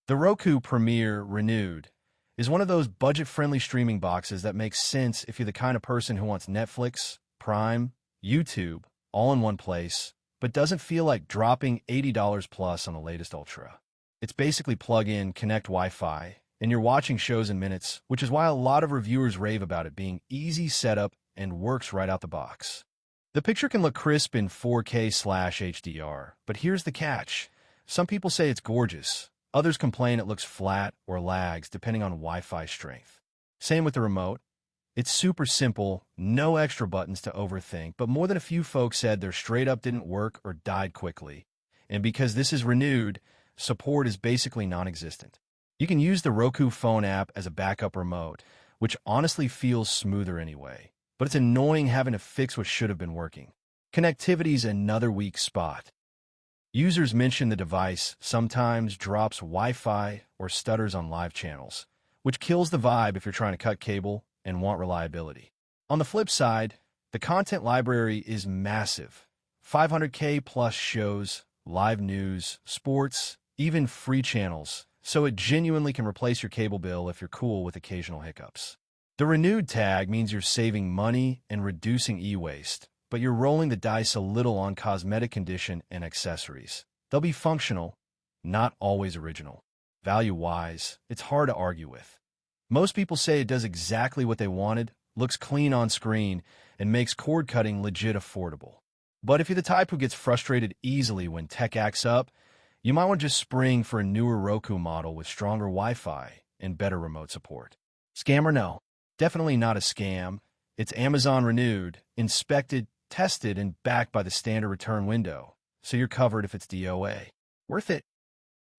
The Roku Premier Renewed is one of those budget-friendly streaming boxes that makes sense if you're the kind of person who wants Netflix, Prime, YouTube, all in one place, but doesn't feel like dropping $80 plus on the latest Ultra. It's basically plug in, connect Wi-Fi, and you're watching shows in minutes, which is why a lot of reviewers rave about it being easy setup and works right out the box. The picture can look crisp in 4K/HDR, but here's the catch. Some people say it's gorgeous. Others complain it looks flat or lags depending on Wi-Fi strength. Same with the remote. It's super simple, no extra buttons to overthink, but more than a few folks said their straight up didn't work or died quickly. And because this is renewed, support is basically non-existent. You can use the Roku phone app as a backup remote, which honestly feels smoother anyway, but it's annoying having to fix what should have been working. Connectivity's another weak spot. Users mention the device sometimes drops Wi-Fi or stutters on live channels, which kills the vibe if you're trying to cut cable and want reliability. On the flip side, the content library is massive. 500K plus shows, live news, sports, even free channels, so it genuinely can replace your cable bill if you're cool with occasional hiccups. The renewed tag means you're saving money and reducing e-waste, but you're rolling the dice a little on cosmetic condition and accessories. They'll be functional, not always original. Value-wise, it's hard to argue with. Most people say it does exactly what they wanted, looks clean on screen, and makes cord cutting legit affordable. But if you're the type who gets frustrated easily when tech acts up, you might want to just spring for a newer Roku model with stronger Wi-Fi and better remote support. Scam or no? Definitely not a scam. It's Amazon renewed, inspected, tested, and backed by the standard return window, so you're covered if it's DOA. Worth it?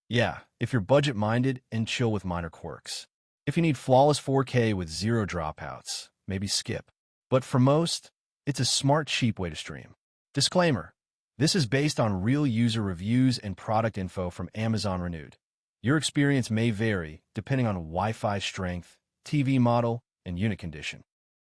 Yeah, if you're budget-minded and chill with minor quirks. If you need flawless 4K with zero dropouts, maybe skip. But for most, it's a smart, cheap way to stream. Disclaimer: this is based on real user reviews and product info from Amazon Renewed. Your experience may vary depending on Wi-Fi strength, TV model, and unit condition.